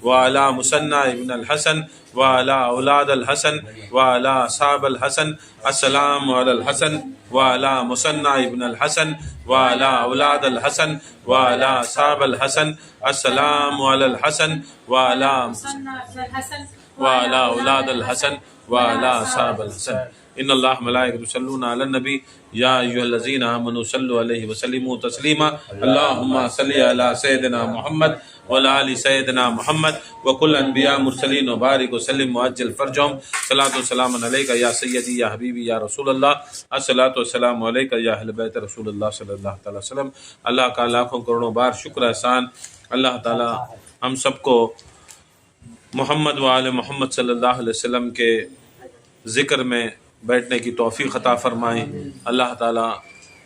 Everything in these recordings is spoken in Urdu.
وعلى مصنع ابن الحسن وعلى اولاد الحسن وعلى اصحاب الحسن السلام على الحسن وعلى مصنع ابن الحسن وعلى اولاد الحسن وعلى اصحاب الحسن السلام على الحسن وعلى اولاد الحسن وعلى اصحاب الحسن ان اللہ ملائکۃ یصلون علی النبی یا ایھا الذین آمنوا صلوا علیہ وسلموا تسلیما اللہم صل علی سیدنا محمد وعلی آل سیدنا محمد وکل انبیاء مرسلین وبارک وسلم وعجل فرجهم صلاۃ والسلام علیک یا سیدی یا حبیبی یا رسول اللہ الصلاۃ والسلام علیک یا اہل بیت رسول اللہ صلی اللہ تعالی وسلم۔ اللہ کا لاکھوں کروڑوں بار شکر احسان، اللہ تعالی ہم سب کو محمد و آل محمد صلی اللہ علیہ وسلم کے ذکر میں بیٹھنے کی توفیق عطا فرمائیں، اللہ تعالی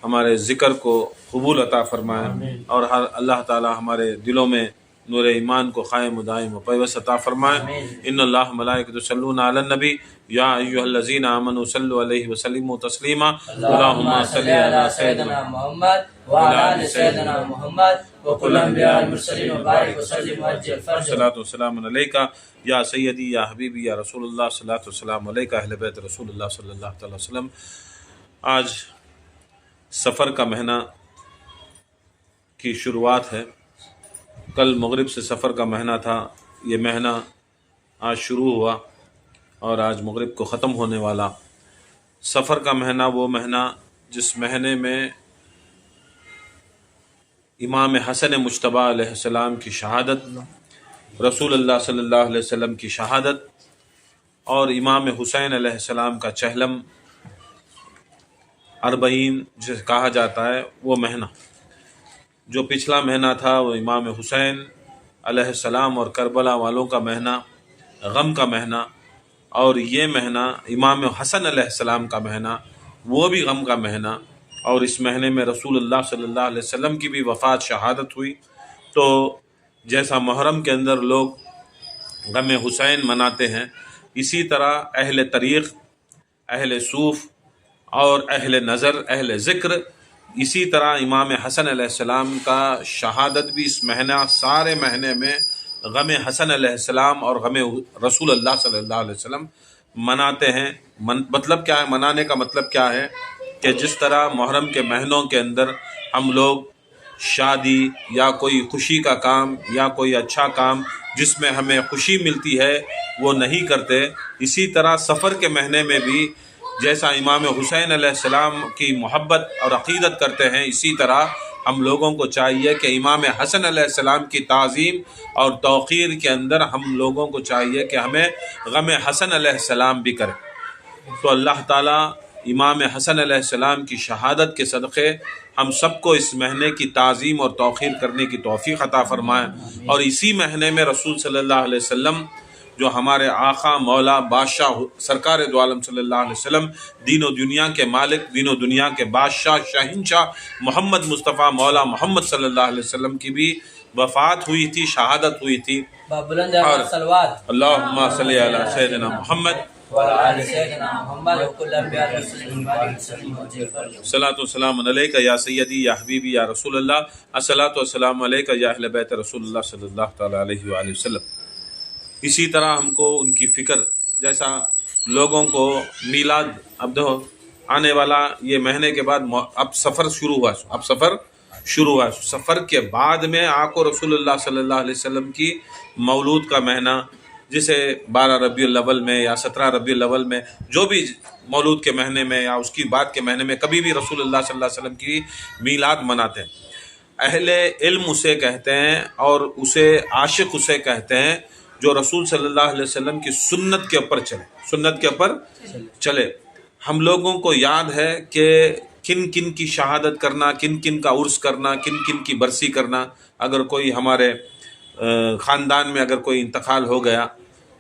ہمارے ذکر کو قبول عطا فرمائیں، اور اللہ تعالی ہمارے دلوں میں نور ایمان کو قائم و دائم و پیوست عطا فرمائیں۔ ان اللہ ملائکۃ یصلون علی النبی یا ایھا الذین آمنوا صلوا علیہ وسلموا تسلیما اللہم صل علی سیدنا محمد وعلى آل سيدنا محمد وكل انبیاء المرسلین وبارک وسلم وعجل فرجهم الصلاۃ والسلام علیک یا سیدی یا حبیبی یا رسول اللہ الصلاۃ والسلام علیک اہل بیت رسول اللہ صلی اللہ تعالی وسلم۔ آج سفر کا مہینہ کی شروعات ہے، کل مغرب سے سفر کا مہینہ تھا، یہ مہینہ آج شروع ہوا اور آج مغرب کو ختم ہونے والا۔ سفر کا مہینہ وہ مہینہ جس مہینے میں امام حسن مجتبیٰ علیہ السلام کی شہادت، رسول اللہ صلی اللہ علیہ وسلم کی شہادت اور امام حسین علیہ السلام کا چہلم اربعین جسے کہا جاتا ہے، وہ مہینہ۔ جو پچھلا مہینہ تھا وہ امام حسین علیہ السلام اور کربلا والوں کا مہینہ، غم کا مہینہ، اور یہ مہینہ امام حسن علیہ السلام کا مہینہ، وہ بھی غم کا مہینہ، اور اس مہینے میں رسول اللہ صلی اللہ علیہ وسلم کی بھی وفات شہادت ہوئی۔ تو جیسا محرم کے اندر لوگ غم حسین مناتے ہیں، اسی طرح اہل طریق، اہل صوف اور اہل نظر، اہل ذکر، اسی طرح امام حسن علیہ السلام کا شہادت بھی اس مہینہ، سارے مہینے میں غم حسن علیہ السلام اور غم رسول اللہ صلی اللہ علیہ وسلم مناتے ہیں۔ مطلب کیا ہے؟ منانے کا مطلب کیا ہے کہ جس طرح محرم کے مہینوں کے اندر ہم لوگ شادی یا کوئی خوشی کا کام یا کوئی اچھا کام جس میں ہمیں خوشی ملتی ہے وہ نہیں کرتے، اسی طرح سفر کے مہینے میں بھی جیسا امام حسین علیہ السلام کی محبت اور عقیدت کرتے ہیں، اسی طرح ہم لوگوں کو چاہیے کہ امام حسن علیہ السلام کی تعظیم اور توقیر کے اندر ہم لوگوں کو چاہیے کہ ہمیں غم حسن علیہ السلام بھی کریں۔ تو اللہ تعالیٰ امام حسن علیہ السلام کی شہادت کے صدقے ہم سب کو اس مہینے کی تعظیم اور توقیر کرنے کی توفیق عطا فرمائیں، اور اسی مہینے میں رسول صلی اللہ علیہ وسلم جو ہمارے آقا مولا بادشاہ سرکار دو عالم صلی اللہ علیہ وسلم، دین و دنیا کے مالک، دین و دنیا کے بادشاہ، شہنشاہ محمد مصطفیٰ مولا محمد صلی اللہ علیہ وسلم کی بھی وفات ہوئی تھی، شہادت ہوئی تھی۔ اور اللہم صلی علی سیدنا محمد الصلاۃ والسلام علیک یا سیدی یا حبیبی یا رسول اللہ الصلاۃ والسلام علیک یا اہل بیت رسول اللہ صلی اللہ تعالی علیہ وآلہ وسلم۔ اسی طرح ہم کو ان کی فکر، جیسا لوگوں کو میلاد، اب آنے والا یہ مہینے کے بعد اب سفر شروع ہوا، سفر کے بعد میں آقا رسول اللہ صلی اللہ علیہ وسلم کی مولود کا مہینہ، جسے 12 ربیع الاول میں یا 17 ربیع الاول میں، جو بھی مولود کے مہینے میں یا اس کی بعد کے مہینے میں کبھی بھی رسول اللہ صلی اللہ علیہ وسلم کی میلاد مناتے ہیں۔ اہل علم اسے کہتے ہیں اور اسے عاشق اسے کہتے ہیں جو رسول صلی اللہ علیہ وسلم کی سنت کے اوپر چلے۔ ہم لوگوں کو یاد ہے کہ کن کن کی شہادت کرنا، کن کن کا عرس کرنا، کن کن کی برسی کرنا۔ اگر کوئی ہمارے خاندان میں اگر کوئی انتقال ہو گیا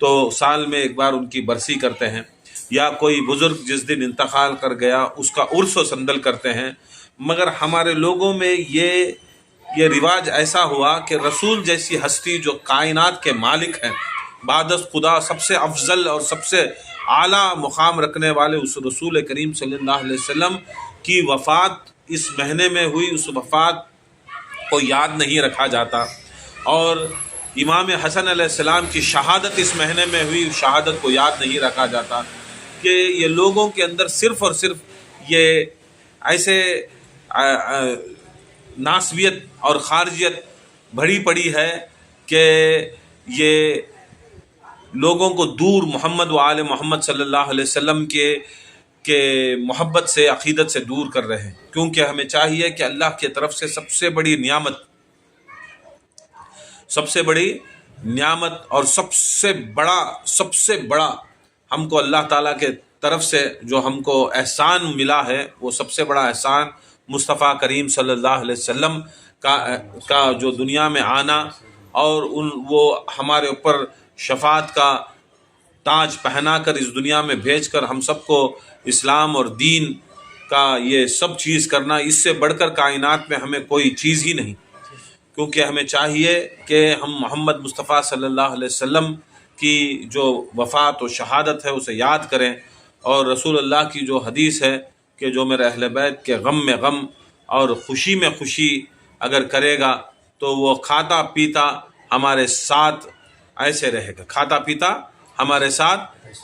تو سال میں ایک بار ان کی برسی کرتے ہیں، یا کوئی بزرگ جس دن انتقال کر گیا اس کا عرس و سندل کرتے ہیں۔ مگر ہمارے لوگوں میں یہ رواج ایسا ہوا کہ رسول جیسی ہستی جو کائنات کے مالک ہیں، بعد از خدا سب سے افضل اور سب سے اعلیٰ مقام رکھنے والے اس رسول کریم صلی اللہ علیہ وسلم کی وفات اس مہینے میں ہوئی، اس وفات کو یاد نہیں رکھا جاتا۔ اور امام حسن علیہ السلام کی شہادت اس مہینے میں ہوئی، شہادت کو یاد نہیں رکھا جاتا کہ یہ لوگوں کے اندر صرف اور صرف یہ ایسے ناسویت اور خارجیت بھری پڑی ہے کہ یہ لوگوں کو دور محمد و آل محمد صلی اللہ علیہ وسلم کے محبت سے، عقیدت سے دور کر رہے ہیں. کیونکہ ہمیں چاہیے کہ اللہ کی طرف سے سب سے بڑی نعمت اور سب سے بڑا ہم کو اللہ تعالیٰ کے طرف سے جو ہم کو احسان ملا ہے، وہ سب سے بڑا احسان مصطفیٰ کریم صلی اللہ علیہ وسلم کا جو دنیا میں آنا اور وہ ہمارے اوپر شفاعت کا تاج پہنا کر اس دنیا میں بھیج کر ہم سب کو اسلام اور دین کا یہ سب چیز کرنا، اس سے بڑھ کر کائنات میں ہمیں کوئی چیز ہی نہیں. کیونکہ ہمیں چاہیے کہ ہم محمد مصطفیٰ صلی اللہ علیہ وسلم کی جو وفات و شہادت ہے اسے یاد کریں، اور رسول اللہ کی جو حدیث ہے کہ جو میرے اہل بیت کے غم میں غم اور خوشی میں خوشی اگر کرے گا تو وہ کھاتا پیتا ہمارے ساتھ ایسے رہے گا، کھاتا پیتا ہمارے ساتھ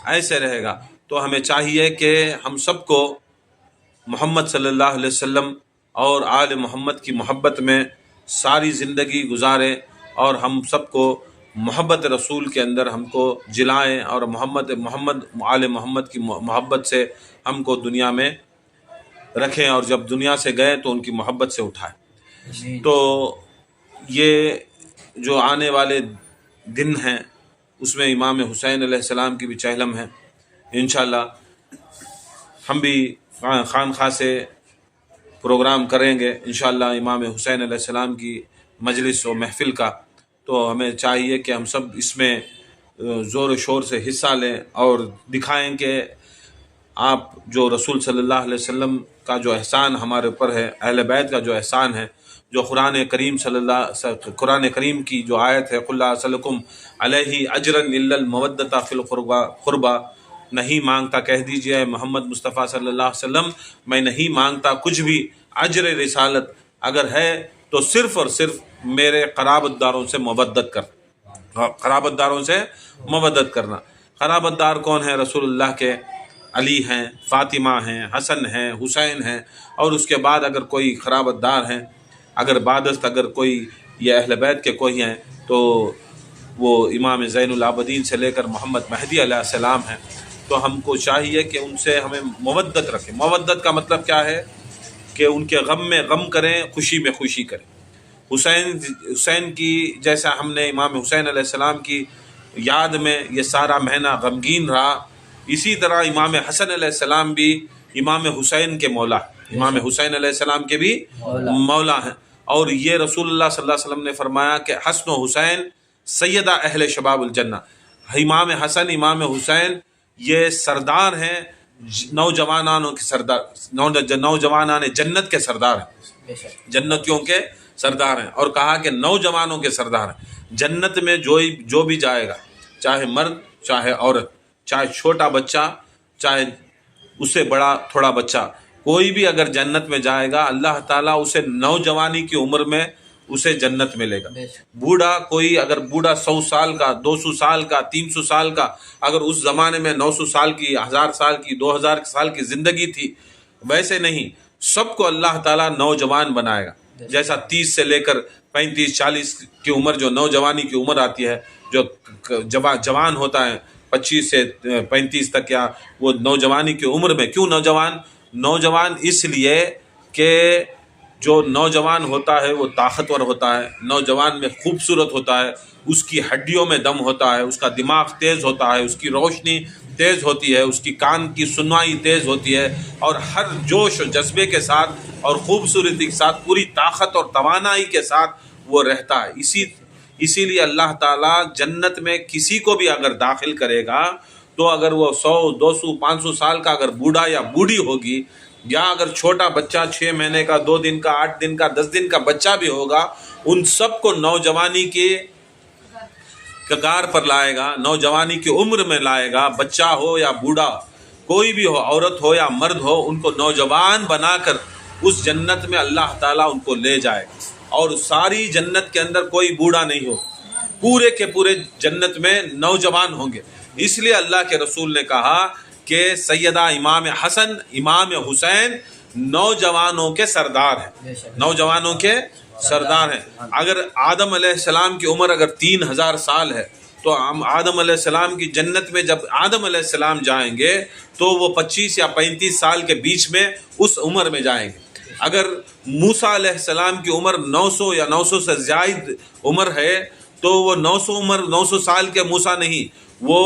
ایسے رہے گا. تو ہمیں چاہیے کہ ہم سب کو محمد صلی اللہ علیہ وسلم اور آل محمد کی محبت میں ساری زندگی گزاریں، اور ہم سب کو محبت رسول کے اندر ہم کو جلائیں، اور محمد آل محمد کی محبت سے ہم کو دنیا میں رکھیں، اور جب دنیا سے گئے تو ان کی محبت سے اٹھائیں. تو یہ جو آنے والے دن ہیں اس میں امام حسین علیہ السلام کی بھی چہلم ہے. انشاءاللہ ہم بھی خانقاہ سے پروگرام کریں گے انشاءاللہ امام حسین علیہ السلام کی مجلس و محفل کا. تو ہمیں چاہیے کہ ہم سب اس میں زور و شور سے حصہ لیں اور دکھائیں کہ آپ جو رسول صلی اللہ علیہ وسلم کا جو احسان ہمارے اوپر ہے، اہل بیت کا جو احسان ہے، جو قرآن کریم کی جو آیت ہے قُلْ لَا أَسْأَلُكُمْ عَلَيْهِ أَجْرًا إِلَّا الْمَوَدَّةَ فِي الْقُرْبَى، نہیں مانگتا، کہہ دیجئے محمد مصطفیٰ صلی اللہ علیہ وسلم میں نہیں مانگتا کچھ بھی اجر رسالت، اگر ہے تو صرف اور صرف میرے قرابت داروں سے مودت کرنا. قرابت دار کون ہے؟ رسول اللہ کے علی ہیں، فاطمہ ہیں، حسن ہیں، حسین ہیں، اور اس کے بعد اگر کوئی قرابت دار ہیں، اگر کوئی یہ اہل بیت کے کوئی ہیں تو وہ امام زین العابدین سے لے کر محمد مہدی علیہ السلام ہیں. تو ہم کو چاہیے کہ ان سے ہمیں مودت رکھیں. مودت کا مطلب کیا ہے؟ کہ ان کے غم میں غم کریں، خوشی میں خوشی کریں. حسین کی جیسا ہم نے امام حسین علیہ السلام کی یاد میں یہ سارا مہینہ غمگین رہا، اسی طرح امام حسن علیہ السلام بھی امام حسین کے مولا، امام حسین علیہ السلام کے بھی مولا ہیں. اور یہ رسول اللہ صلی اللہ علیہ وسلم نے فرمایا کہ حسن و حسین سیدہ اہل شباب الجنہ. امام حسن، امام حسین یہ سردار ہیں نوجوانان جنت کے سردار ہیں، جنتیوں کے سردار ہیں. اور کہا کہ نوجوانوں کے سردار ہیں. جنت میں جو بھی جائے گا، چاہے مرد چاہے عورت، چاہے چھوٹا بچہ چاہے اس سے بڑا تھوڑا بچہ، کوئی بھی اگر جنت میں جائے گا اللہ تعالیٰ اسے نوجوانی کی عمر میں اسے جنت ملے گا. بوڑھا کوئی اگر بوڑھا 100 سال کا، 200 سال کا، 300 سال کا، اگر اس زمانے میں 900 سال کی، 1000 سال کی، 2000 سال کی زندگی تھی، ویسے نہیں، سب کو اللہ تعالیٰ نوجوان بنائے گا. جیسا 30 سے لے کر 35 40 کی عمر جو نوجوانی کی عمر آتی ہے، جو جوان ہوتا ہے 25 سے 35 تک، یا وہ نوجوانی کی عمر میں. کیوں نوجوان اس لیے کہ جو نوجوان ہوتا ہے وہ طاقتور ہوتا ہے، نوجوان میں خوبصورت ہوتا ہے، اس کی ہڈیوں میں دم ہوتا ہے، اس کا دماغ تیز ہوتا ہے، اس کی روشنی تیز ہوتی ہے، اس کی کان کی سنوائی تیز ہوتی ہے، اور ہر جوش و جذبے کے ساتھ اور خوبصورتی کے ساتھ پوری طاقت اور توانائی کے ساتھ وہ رہتا ہے. اسی لیے اللہ تعالیٰ جنت میں کسی کو بھی اگر داخل کرے گا تو اگر وہ 100 200 500 سال کا اگر بوڑھا یا بوڑھی ہوگی، یا اگر چھوٹا بچہ 6 مہینے کا، 2 دن کا، 8 دن کا، 10 دن کا بچہ بھی ہوگا، ان سب کو نوجوانی کے کگار پر لائے گا، نوجوانی کی عمر میں لائے گا. بچہ ہو یا بوڑھا، کوئی بھی ہو، عورت ہو یا مرد ہو، ان کو نوجوان بنا کر اس جنت میں اللہ تعالیٰ ان کو لے جائے گا. اور ساری جنت کے اندر کوئی بوڑھا نہیں ہو، پورے کے پورے جنت میں نوجوان ہوں گے. اس لیے اللہ کے رسول نے کہا کہ سیدہ امام حسن امام حسین نوجوانوں کے سردار ہیں، نوجوانوں کے سردار ہیں. اگر آدم علیہ السلام کی عمر اگر 3000 سال ہے تو ہم آدم علیہ السلام کی جنت میں جب آدم علیہ السلام جائیں گے تو وہ 25 یا 35 سال کے بیچ میں اس عمر میں جائیں گے. اگر موسیٰ علیہ السلام کی عمر 900 یا 900 سے زائد عمر ہے تو وہ 900 سال کے موسیٰ نہیں، وہ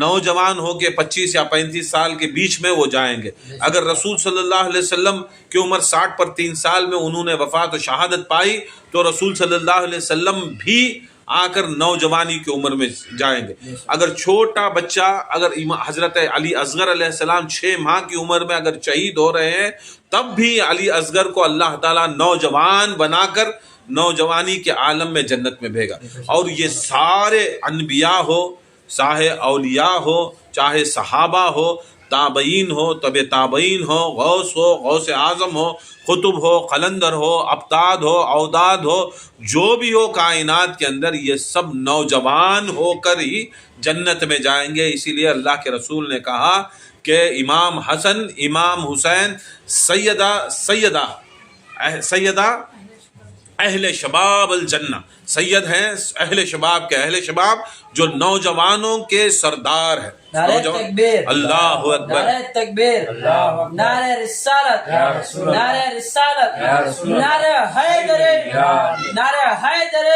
نوجوان ہو کے 25 یا 35 سال کے بیچ میں وہ جائیں گے. اگر رسول صلی اللہ علیہ وسلم کی عمر 60 پر 3 سال میں انہوں نے وفات و شہادت پائی تو رسول صلی اللہ علیہ وسلم بھی آ کر نوجوانی کی عمر میں جائیں گے. اگر چھوٹا بچہ اگر حضرت علی اصغر علیہ السلام 6 ماہ کی عمر میں اگر شہید ہو رہے ہیں تب بھی علی اصغر کو اللہ تعالیٰ نوجوان بنا کر نوجوانی کے عالم میں جنت میں بھیجا. اور یہ سارے انبیاء ہو، چاہے اولیاء ہو، چاہے صحابہ ہو، تابعین ہو، طب تابعین ہو، غوث ہو، غوث اعظم ہو، قطب ہو، قلندر ہو، ابتاد ہو، اوداد ہو، جو بھی ہو کائنات کے اندر یہ سب نوجوان ہو کر ہی جنت میں جائیں گے. اسی لیے اللہ کے رسول نے کہا کہ امام حسن امام حسین سیدہ اہل شباب الجنہ، سید ہیں اہل شباب کے، اہل شباب جو نوجوانوں کے سردار ہیں. نعرہ تکبیر، اللہ اکبر، نعرہ تکبیر، نعرہ رسالت، نعرہ رسالت، نعرہ حیدر، نعرہ حیدر،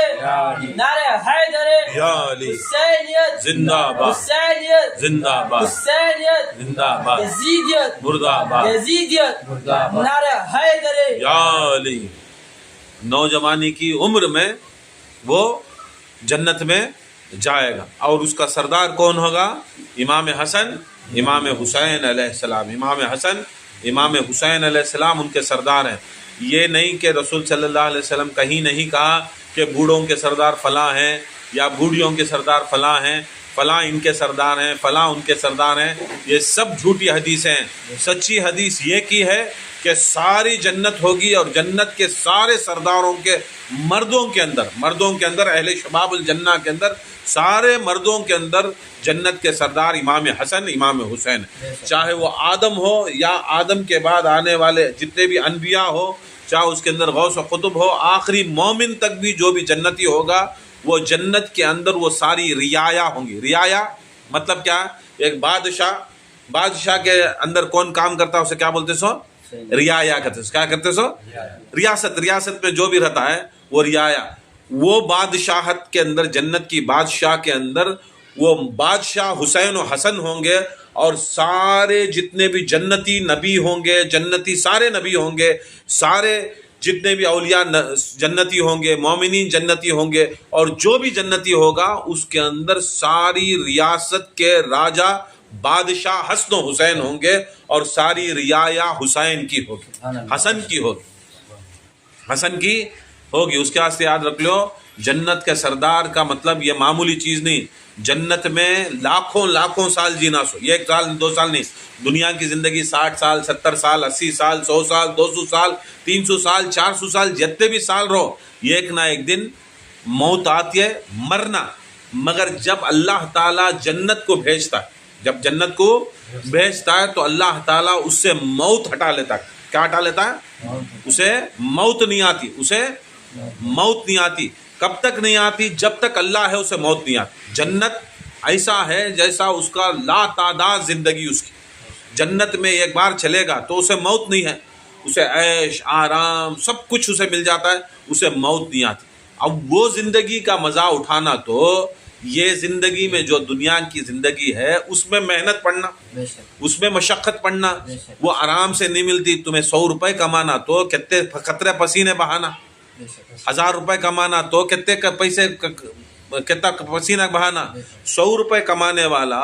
نعرہ حیدر، یا علی حسینیت زندہ باد، حسینیت زندہ باد، حسینیت زندہ باد، یزیدیت مردہ آباد، یزیدیت، نعرہ حیدر. یا علی. نوجوانی کی عمر میں وہ جنت میں جائے گا. اور اس کا سردار کون ہوگا؟ امام حسن امام حسین علیہ السلام. امام حسن امام حسین علیہ السلام ان کے سردار ہیں. یہ نہیں کہ رسول صلی اللہ علیہ وسلم کہیں نہیں کہا کہ بوڑھوں کے سردار فلاں ہیں یا بوڑھیوں کے سردار فلاں ہیں، فلاں ان کے سردار ہیں، فلاں ان کے سردار ہیں. یہ سب جھوٹی حدیثیں ہیں. سچی حدیث یہ کی ہے کہ ساری جنت ہوگی اور جنت کے سارے سرداروں کے مردوں کے اندر اہل شباب الجنہ کے اندر سارے مردوں کے اندر جنت کے سردار امام حسن امام حسین، چاہے وہ آدم ہو یا آدم کے بعد آنے والے جتنے بھی انبیاء ہو، چاہے اس کے اندر غوث و قطب ہو، آخری مومن تک بھی جو بھی جنتی ہوگا وہ جنت کے اندر وہ ساری رعایا ہوں گی. رعایا مطلب کیا؟ ایک بادشاہ کے اندر کون کام کرتا ہے اسے کیا بولتے سو؟ رعایا کہتے ہیں. کیا کرتے سو؟ ریاست میں جو بھی رہتا ہے وہ رعایا. وہ بادشاہت کے اندر جنت کی بادشاہ کے اندر وہ بادشاہ حسین و حسن ہوں گے اور سارے جتنے بھی جنتی نبی ہوں گے، جنتی سارے نبی ہوں گے، سارے جتنے بھی اولیاء جنتی ہوں گے، مومنین جنتی ہوں گے، اور جو بھی جنتی ہوگا اس کے اندر ساری ریاست کے راجہ بادشاہ حسن و حسین ہوں گے اور ساری رعایا حسین کی ہوگی، حسن کی ہوگی، حسن کی ہوگی. اس کے واسطے یاد رکھ لو جنت کے سردار کا مطلب یہ معمولی چیز نہیں. جنت میں لاکھوں سال جینا سو، یہ 1 سال 2 سال نہیں. دنیا کی زندگی 60 سال 70 سال 80 سال 100 سال 200 سال 300 سال 400 سال جتنے بھی سال رہو، یہ ایک نہ ایک دن موت آتی ہے، مرنا. مگر جب اللہ تعالیٰ جنت کو بھیجتا ہے، جب جنت کو بھیجتا ہے تو اللہ تعالیٰ اس سے موت ہٹا لیتا ہے. کیا ہٹا لیتا ہے؟ اسے موت نہیں آتی، اسے موت نہیں آتی. کب تک نہیں آتی؟ جب تک اللہ ہے اسے موت نہیں آتی. جنت ایسا ہے جیسا اس کا لا تعداد زندگی اس کی. جنت میں ایک بار چلے گا تو اسے موت نہیں ہے، اسے عیش آرام سب کچھ اسے مل جاتا ہے، اسے موت نہیں آتی. اب وہ زندگی کا مزہ اٹھانا تو یہ زندگی میں جو دنیا کی زندگی ہے اس میں محنت پڑنا، اس میں مشقت پڑنا، وہ آرام سے نہیں ملتی. تمہیں 100 روپے کمانا تو کتنے قطرے پسینے بہانا، 1000 روپے کمانا تو کتنے پیسے کتنا پسینہ بہانا. 100 روپے کمانے والا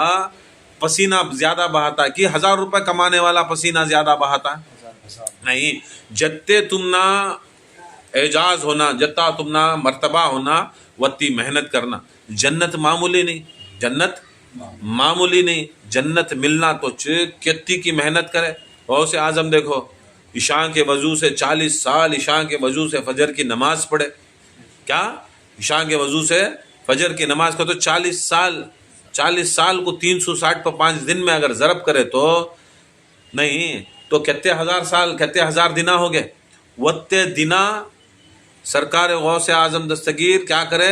پسینہ زیادہ بہاتا ہے کہ 1000 روپے کمانے والا پسینہ زیادہ بہاتا ہے؟ نہیں. جتے تم نہ اعجاز ہونا، جتا تم نہ مرتبہ ہونا، وتی محنت کرنا. جنت معمولی نہیں، جنت معمولی نہیں. جنت ملنا تو کتنی کی محنت کرے. غوث اعظم دیکھو عشاء کے وضو سے 40 سال عشاء کے وضو سے فجر کی نماز پڑھے. کیا عشاء کے وضو سے فجر کی نماز کا تو 40 سال کو 360 پر 5 دن میں اگر ضرب کرے تو نہیں تو کتنے ہزار سال، کتنے ہزار دنا ہو گئے. وتے دنا سرکار غوث اعظم دستگیر کیا کرے؟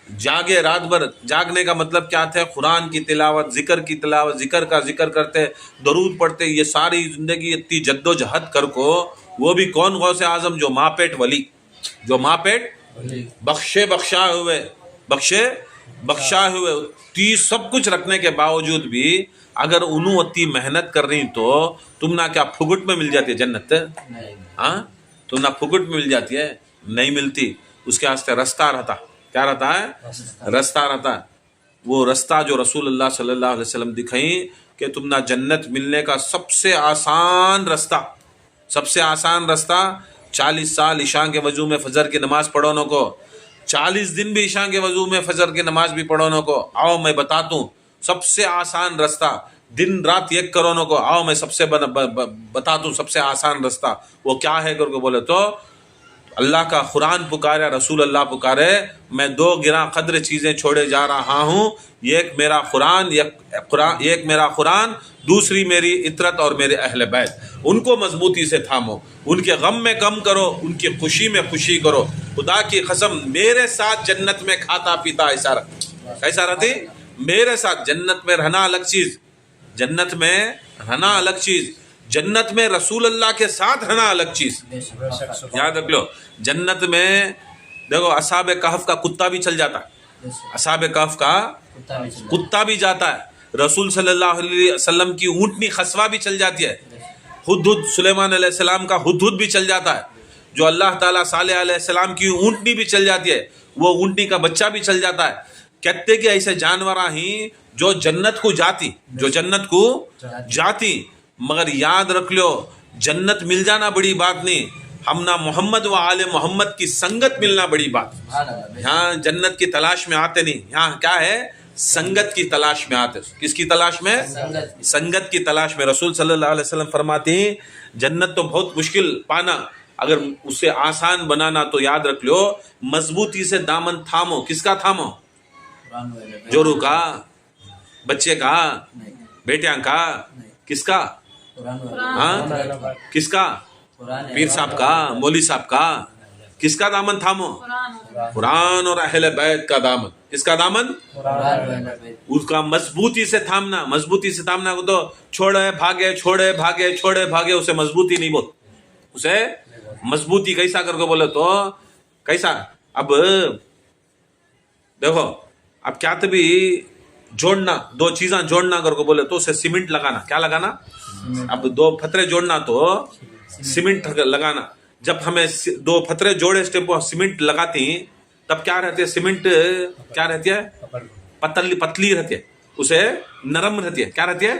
جاگے رات بھر. جاگنے کا مطلب کیا تھا؟ قرآن کی تلاوت، ذکر کی تلاوت، ذکر کا ذکر کرتے، درود پڑھتے. یہ ساری زندگی اتنی جد و جہد کر کو، وہ بھی کون؟ غوث اعظم جو ماں پیٹ ولی، جو ماں پیٹ بخشا ہوئے 30 سب کچھ رکھنے کے باوجود بھی اگر انہوں اتنی محنت کر رہی تو تم نہ کیا پھگٹ میں مل جاتی ہے جنت؟ ہاں تم نہ پھگٹ میں مل جاتی ہے؟ نہیں ملتی. اس کے واسطے رستہ رہتا. کیا رہتا ہے؟ رستہ رہتا ہے. وہ رستہ جو رسول اللہ صلی اللہ علیہ وسلم دکھائیں کہ تم نہ جنت ملنے کا سب سے آسان رستہ 40 سال عشاء کے وضو میں فجر کی نماز پڑھو کو، 40 دن بھی عشاء کے وضو میں فجر کی نماز بھی پڑھو کو. آؤ میں بتاتا ہوں سب سے آسان رستہ. دن رات ایک کرو کو. آؤ میں سب سے بتاتا ہوں سب سے آسان رستہ. وہ کیا ہے کر کے بولے تو اللہ کا قرآن پکارے، رسول اللہ پکارے. میں 2 گراں قدر چیزیں چھوڑے جا رہا ہوں. ایک میرا قرآن، دوسری میری عطرت اور میرے اہل بیت. ان کو مضبوطی سے تھامو، ان کے غم میں غم کرو، ان کی خوشی میں خوشی کرو. خدا کی قسم میرے ساتھ جنت میں کھاتا پیتا ایسا رہتی. میرے ساتھ جنت میں رہنا الگ چیز، جنت میں رہنا الگ چیز، جنت میں رسول اللہ کے ساتھ رہنا الگ چیز. یاد رکھ لو. جنت میں دیکھو اصحاب کہف کا کتا بھی چل جاتا ہے، اصحاب کہف کا کتا بھی جاتا ہے. رسول صلی اللہ علیہ وسلم کی اونٹنی خسوا بھی چل جاتی ہے. ہدہد سلیمان علیہ السلام کا ہدہد بھی چل جاتا ہے. جو اللہ تعالیٰ صالح علیہ السلام کی اونٹنی بھی چل جاتی ہے، وہ اونٹنی کا بچہ بھی چل جاتا ہے. کہتے کہ ایسے جانوراں ہی جو جنت کو جاتی. مگر یاد رکھ لو جنت مل جانا بڑی بات نہیں، ہم نہ محمد و آل محمد کی سنگت ملنا بڑی بات. یہاں جنت کی تلاش میں آتے نہیں، یہاں کیا ہے؟ سنگت کی تلاش میں آتے. کس کی تلاش میں؟ سنگت کی تلاش میں. رسول صلی اللہ علیہ وسلم فرماتے ہیں جنت تو بہت مشکل پانا، اگر اسے آسان بنانا تو یاد رکھ لو مضبوطی سے دامن تھامو. کس کا تھامو؟ جورو کا، بچے کا، بیٹیاں کا، کس کا؟ ہاں کس کا؟ پیر صاحب کا، مولوی صاحب کا. کس کا دامن تھامو؟ قرآن اور اہل بیت کا دامن. کس کا دامن؟ اس کا مضبوطی سے تھامنا. مضبوطی سے تھامنا کو تو چھوڑے بھاگے اسے مضبوطی نہیں بول. اسے مضبوطی کیسا کر کے بولے تو کیسا؟ اب دیکھو اب کیا تبھی جوڑنا، 2 چیزاں جوڑنا کر کے بولے تو اسے سیمنٹ لگانا. کیا لگانا؟ اب 2 پتھرے جوڑنا تو سیمنٹ لگانا. جب ہمیں 2 پتھرے جوڑے اسٹیپ سیمنٹ لگاتی تب کیا رہتی ہے؟ سیمنٹ کیا رہتی ہے؟ پتلی رہتی ہے، اسے نرم رہتی ہے. کیا رہتی ہے؟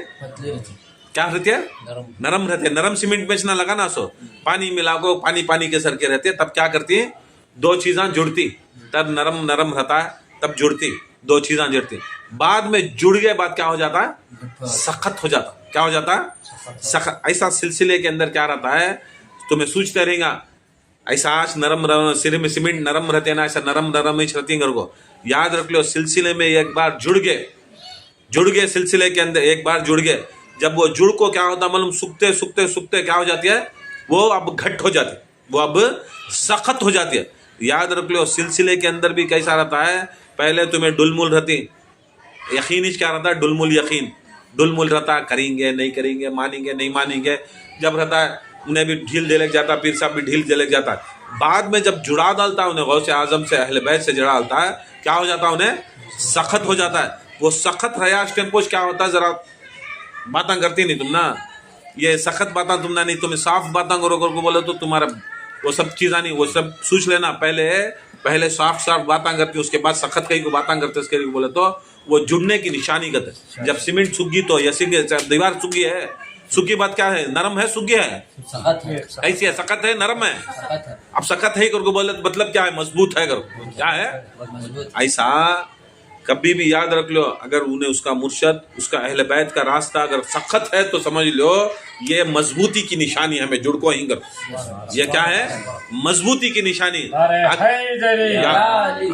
کیا رہتی ہے؟ نرم رہتی ہے. نرم سیمنٹ بیچنا لگانا سو پانی ملا کو پانی کے سر کے رہتی ہے. تب کیا کرتی ہے؟ 2 چیزاں جڑتی، تب نرم رہتا ہے، تب جڑتی 2 چیزاں جڑتی. بعد میں جڑ گئے بعد کیا ہو جاتا ہے؟ سخت ہو جاتا. کیا ہو جاتا ہے؟ سخت. ایسا سلسلے کے اندر کیا رہتا ہے؟ تمہیں سوچتے رہیں گا ایسا آج نرم سر میں سیمنٹ نرم رہتے نا، ایسا نرم ہی رہتی ہے. کو یاد رکھ لو سلسلے میں ایک بار جڑ گئے سلسلے کے اندر ایک بار جڑ گئے. جب وہ جڑ کو کیا ہوتا معلوم؟ سکتے کیا ہو جاتی ہے؟ وہ اب گھٹ ہو جاتی ہے، وہ اب سخت ہو جاتی ہے. یاد رکھ لو سلسلے کے اندر بھی کیسا رہتا ہے؟ پہلے تمہیں ڈلمل رہتی، یقین کیا رہتا ہے؟ ڈلمل رہتا ہے، کریں گے نہیں کریں گے، مانیں گے نہیں مانیں گے. جب رہتا ہے انہیں بھی ڈھیل دے لگ جاتا، پیر صاحب بھی ڈھیل دے لگ جاتا. بعد میں جب جڑا ڈالتا ہے انہیں غوث اعظم سے، اہل بیت سے جڑا ڈالتا ہے، کیا ہو جاتا ہے؟ انہیں سخت ہو جاتا ہے. وہ سخت رہا اس ٹائم کیا ہوتا ہے؟ ذرا باتاں کرتی نہیں تم نا، یہ سخت باتاں تم نہ نہیں، تمہیں صاف باتاں کرو کر کو بولے تو تمہارا وہ سب چیزاں نہیں، وہ سب سوچ لینا. پہلے صاف باتاں کرتی، اس کے بعد سخت کئی کو باتاں کرتے. اس کے لیے بولے تو وہ جڑنے کی نشانی کرتے. جب سیمنٹ سگی تو یا دیوار سگی ہے، سگی بات کیا ہے؟ نرم ہے، سگی ہے، ایسی ہے، سخت ہے، نرم ہے. اب سخت ہے کر کو بولے مطلب کیا ہے؟ مضبوط ہے کر کیا ہے؟ ایسا کبھی بھی یاد رکھ لو اگر انہیں اس کا مرشد، اس کا اہل بیت کا راستہ اگر سخت ہے تو سمجھ لو یہ مضبوطی کی نشانی ہمیں جڑ کو ہی کر، یہ کیا ہے؟ مضبوطی کی نشانی۔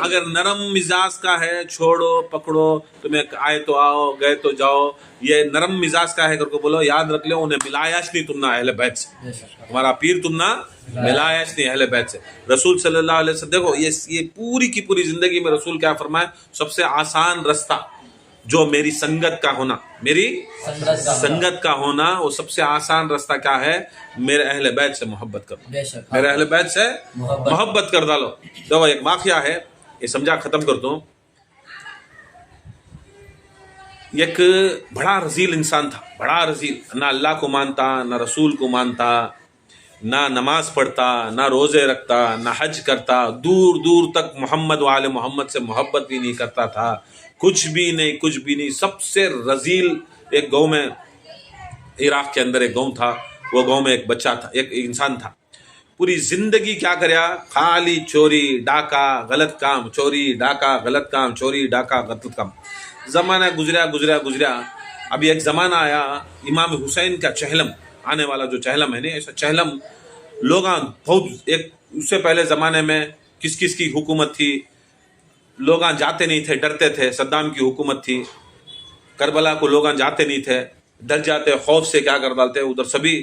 اگر نرم مزاج کا ہے چھوڑو پکڑو، تمہیں آئے تو آؤ گئے تو جاؤ، یہ نرم مزاج کا ہے کر کو بولو، یاد رکھ لو انہیں ملایاش نہیں تم نہ اہل بیت سے، تمہارا پیر تم نہ ملایاش نہیں اہل بیت سے۔ رسول صلی اللہ علیہ وسلم دیکھو یہ پوری کی پوری زندگی میں رسول کیا فرمائے؟ سب سے آسان رستہ جو میری سنگت کا ہونا، میری سنگت کا ہونا، وہ سب سے آسان رستہ کیا ہے؟ میرے اہل بیت سے محبت کرو، میرے اہل بیت سے محبت کر ڈالو۔ دیکھو ایک واقعہ ہے، یہ سمجھا ختم کرتا ہوں۔ ایک بڑا رذیل انسان تھا، بڑا رذیل، نہ اللہ کو مانتا، نہ رسول کو مانتا، نہ نماز پڑھتا، نہ روزے رکھتا، نہ حج کرتا، دور دور تک محمد و آل محمد سے محبت بھی نہیں کرتا تھا، کچھ بھی نہیں، کچھ بھی نہیں۔ سب سے رذیل ایک گاؤں میں، عراق کے اندر ایک گاؤں تھا، وہ گاؤں میں ایک بچہ تھا، ایک انسان تھا، پوری زندگی کیا کریا؟ خالی چوری ڈاکہ غلط کام، چوری ڈاکہ غلط کام، چوری ڈاکہ غلط کام۔ زمانہ گزریا۔ ابھی ایک زمانہ آیا امام حسین کا چہلم آنے والا، جو چہلم ہے نا، ایسا چہلم لوگاں بہت، ایک اس سے پہلے زمانے میں کس کی حکومت تھی، لوگاں جاتے نہیں تھے، ڈرتے تھے، صدام کی حکومت تھی، کربلا کو لوگاں جاتے نہیں تھے، ڈر جاتے، خوف سے کیا کر ڈالتے ادھر، سبھی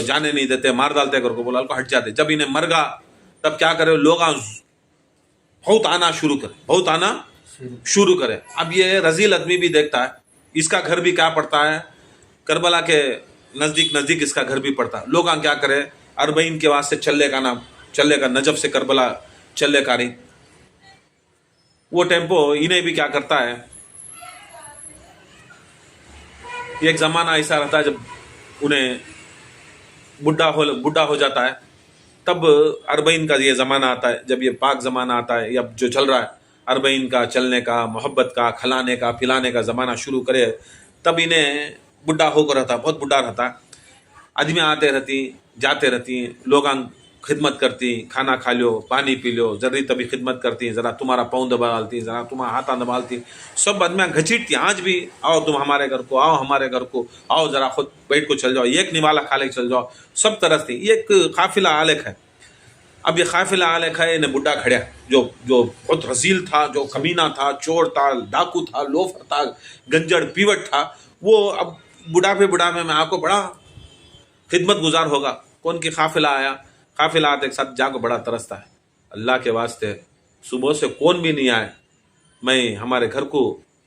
جانے نہیں دیتے، مار ڈالتے کر کو بولا کو ہٹ جاتے۔ جب انہیں مر گا تب کیا کرے؟ لوگاں بہت آنا شروع کرے۔ اب یہ رذیل آدمی بھی دیکھتا ہے، اس کا گھر بھی کیا پڑتا ہے؟ کربلا کے نزدیک اس کا گھر بھی پڑتا ہے۔ لوگاں کیا کرے؟ اربعین کے واسطے چلے کا نجف سے کربلا چلے کاری، وہ ٹیمپو انہیں بھی کیا کرتا ہے؟ ایک زمانہ ایسا رہتا ہے جب انہیں بڈھا ہو جاتا ہے، تب اربعین کا یہ زمانہ آتا ہے، جب یہ پاک زمانہ آتا ہے، یا جو چل رہا ہے اربعین کا، چلنے کا، محبت کا، کھلانے کا، پلانے کا زمانہ شروع کرے، تب انہیں بڈھا ہو کر رہتا، بہت بڈھا رہتا، آدمی آتے رہتی جاتے رہتی، لوگاں خدمت کرتی، کھانا کھا لو، پانی پی لو، ذری تبھی خدمت کرتی، ذرا تمہارا پاؤں دبالتی، ذرا تمہارا ہاتھ دبالتی، سب آدمیاں گھچیٹتی، آج بھی آؤ تم ہمارے گھر کو، آؤ ہمارے گھر کو، آؤ ذرا خود بیٹھ کو چل جاؤ، ایک نوالا کھا لے چل جاؤ، سب طرح سے۔ یہ ایک قافلہ آلک ہے۔ اب یہ قافلہ آلک ہے، انہیں بڈھا کھڑیا جو بہت رذیل تھا، جو کمینہ تھا، چور تھا، ڈاکو تھا، لوفر تھا، گنجڑ پیوٹ تھا، وہ اب بڑھاپے میں آپ کو بڑا خدمت گزار ہوگا۔ کون کی قافلہ آیا، قافلہ آتے ایک ساتھ جا کو بڑا ترستا ہے، اللہ کے واسطے صبح سے کون بھی نہیں آئے، میں ہمارے گھر کو،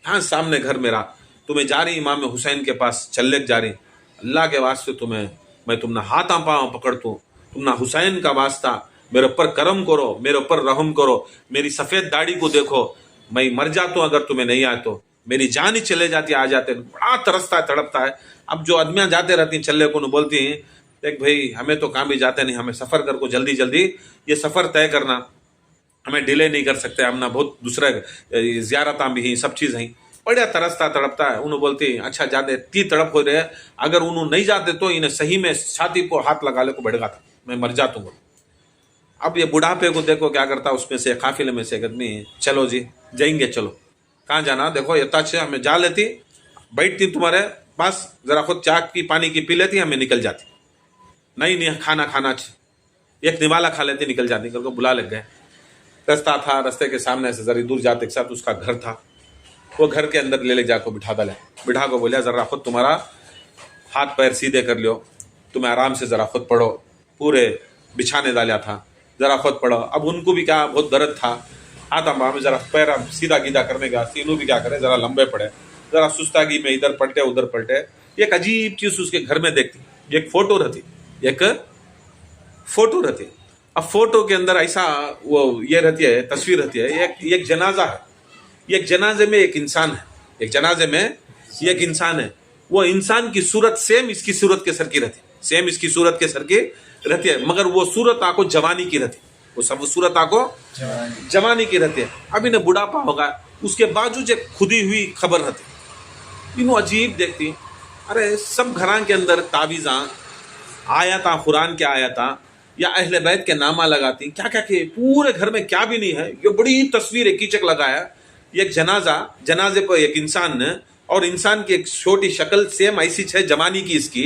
یہاں سامنے گھر میرا، تمہیں جا رہی امام حسین کے پاس چلے جا رہی، اللہ کے واسطے تمہیں میں تم نہ ہاتھاں پاؤں پکڑتوں، تم نہ حسین کا واسطہ میرے اوپر کرم کرو، میرے اوپر رحم کرو، میری سفید داڑھی کو دیکھو، میں مر جاتا ہوں اگر تمہیں نہیں آئے تو، میری جان ہی چلے جاتی، آ جاتے، بڑا ترستا ہے، تڑپتا ہے۔ اب جو آدمیاں جاتے رہتی ہیں چلے کو نو بولتی ہیں، دیکھ بھائی ہمیں تو کام بھی جاتے نہیں، ہمیں سفر کر کو جلدی یہ سفر طے کرنا، ہمیں ڈیلے نہیں کر سکتے، ہم نہ بہت دوسرے زیارتاں بھی ہیں، سب چیز ہیں، بڑا ترستا تڑپتا ہے۔ انہوں بولتی ہیں اچھا جاتے، تی تڑپ ہو رہے، اگر انہوں نہیں جاتے تو انہیں صحیح میں چھاتی کو ہاتھ لگا لے کو بڑھ گا تھا، میں مر جاتا ہوں۔ اب یہ بڑھاپے کو دیکھو کیا کرتا، اس میں سے قافلے میں سے ایک آدمی، چلو جی جائیں گے، چلو کہاں جانا، دیکھو یہ اچھے ہمیں جا لیتی، بیٹھتی تمہارے پاس، ذرا خود چائے کی پانی کی پی لیتی، ہمیں نکل جاتی، نہیں کھانا ایک نوالا کھا لیتی، نکل جاتی، کر کو بلا لگ گئے۔ رستہ تھا، رستے کے سامنے سے ذرا دور جاتے ایک ساتھ اس کا گھر تھا، وہ گھر کے اندر لے جا کو بٹھا کو بولیا ذرا خود تمہارا ہاتھ پیر سیدھے کر لیو، تمہیں آرام سے ذرا خود پڑھو، پورے بچھانے ڈالیا تھا، ذرا خود پڑھو۔ اب ان کو بھی کیا بہت درد تھا، ہاتھ میں ذرا پیر سیدھا گیدھا کرنے کا، تینوں بھی کیا کرے ذرا لمبے پڑے، ذرا سستاگی میں ادھر پلٹے ادھر پلٹے۔ ایک عجیب چیز اس کے گھر میں دیکھتی، ایک فوٹو رہتی، اب فوٹو کے اندر ایسا وہ یہ رہتی ہے، تصویر رہتی ہے، ایک جنازہ ہے، ایک جنازے میں ایک انسان ہے، ایک جنازے میں ایک انسان ہے، وہ انسان کی صورت سیم اس کی صورت کے سر کی رہتی، سیم اس کی صورت کے سر کی رہتی ہے، مگر وہ صورت آپ کو جوانی کی رہتی، وہ سب صورت آپ کو جوانی کی رہتی ہے۔ اب انہیں بڑھاپا ہوگا، اس کے باوجود ایک کھدی ہوئی خبر رہتی، انہوں عجیب دیکھتی، ارے سب گھران کے اندر تعویذاں آیاتاں، قرآن کے آیاتاں یا اہل بیت کے نامہ لگاتی، کیا کہ پورے گھر میں کیا بھی نہیں ہے، یہ بڑی تصویر ایک کیچک لگایا، ایک جنازے پر ایک انسان، اور انسان کی ایک چھوٹی شکل سیم ایسی ہے جوانی کی اس کی،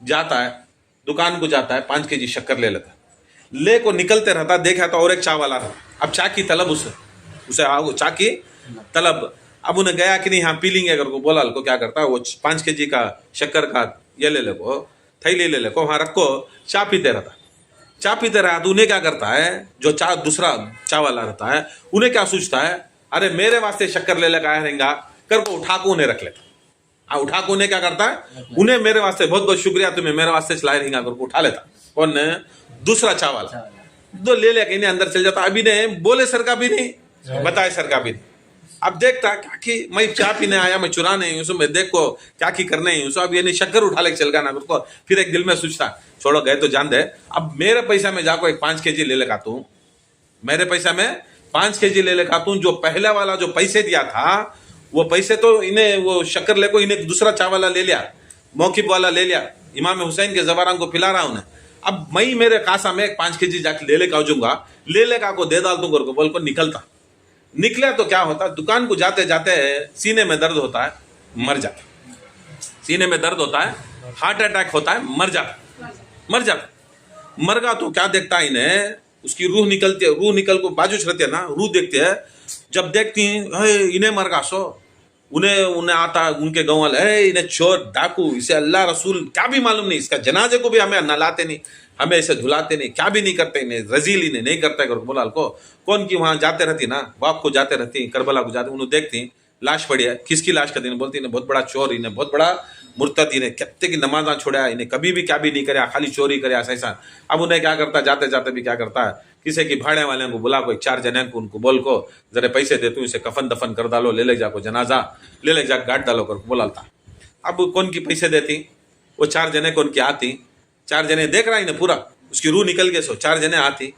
جاتا ہے دکان کو, جاتا ہے 5 kg شکر لے لیتا ہے, لے کو نکلتے رہتا, دیکھا تو اور ایک چا والا رہا. اب چا کی طلب اسے چا کی طلب. اب انہیں گیا کہ نہیں ہاں پی لیں گے اگر کو بولا کو کیا کرتا ہے, وہ 5 kg کا شکر کا یہ لے لے کو, تھیلی لے لے کو, وہاں رکھو, چا پیتے رہتا. چا پیتے رہا تو انہیں کیا کرتا ہے, جو چا دوسرا چا والا رہتا ہے انہیں کیا سوچتا ہے, ارے میرے واسطے شکر لے لے کا آیا رہیں گا کر کو اٹھا کو انہیں رکھ لیتا. اٹھا کو انہیں کیا کرتا ہے, انہیں میرے واسطے بہت بہت شکریہ تمہیں میرے واسطے چلائے رہیں گا کر کو اٹھا لیتا. کون نے, دوسرا چا والا. دو لے لے کے انہیں اندر چل جاتا. ابھی نے بولے سر کا بھی نہیں, بتائے سر کا بھی نہیں. اب دیکھتا کیا کہ میں چا پینے آیا, میں چرانے ہوں, میں دیکھ کو کیا کی کرنے ہوں, اب یہ نہیں شکر اٹھا لے چل گا نا کو. پھر ایک دل میں سوچتا چھوڑو گئے تو جان دے, اب میرے پیسہ میں جا کو ایک 5 kg لے لے کھاتا ہوں, میرے پیسہ میں 5 kg لے لے کھاتا ہوں. جو پہلا والا جو پیسے دیا تھا وہ پیسے تو انہیں وہ شکر لے کو انہیں دوسرا چا والا لے لیا, موقف والا لے لیا, امام حسین کے زباران کو پلا رہا انہیں. اب میں میرے کاسا میں 5 kg جا کے لے لے کا جوں گا, لے لے کا کو دے ڈال دوں گا کو بول کو نکلتا. نکلے تو کیا ہوتا, دکان کو جاتے جاتے سینے میں درد ہوتا ہے, مر جاتا. سینے میں درد ہوتا ہے, ہارٹ اٹیک ہوتا ہے, مر جاتا. مر گا تو کیا دیکھتا ہے انہیں, اس کی روح نکلتی ہے, روح نکل کو باجوش رہتی ہے نا, روح دیکھتے ہے. جب دیکھتی ہیں انہیں مر گا سو, انہیں آتا ان کے گاؤں والے, انہیں چور ڈاکو, اسے اللہ رسول کیا بھی معلوم نہیں, اس کا جنازے کو بھی ہمیں نہ لاتے نہیں, ہمیں اسے دھلاتے نہیں, کیا بھی نہیں کرتے, انہیں رزیل انہیں نہیں کرتے. بولا کو کون کی وہاں جاتے رہتی نا, باپ کو جاتے رہتی, کربلا کو جاتے, انہوں دیکھتی لاش پڑی ہے, کس کی لاش کا دن بولتی انہیں بہت بڑا چور, انہیں بہت بڑا مرتد, انہیں کتے کی نمازاں چھوڑا, انہیں کبھی بھی کیا بھی نہیں کریا, خالی چوری کریا ایسا. اب انہیں کیا کرتا, جاتے جاتے بھی کیا کرتا ہے, کسی کی بھاڑے والے کو بلا کو, 4 جنے کو, ان کو بول کو ذرا پیسے دیتے اسے کفن دفن کر ڈالو, لے لے جا کو جنازہ لے لے جا گاٹ ڈالو کر بولالتا. اب کون کی پیسے دیتی, وہ 4 جنے کو ان کی آتی, 4 جنے دیکھ رہا انہیں پورا, اس کی روح نکل گئے سو, 4 جنے آتی,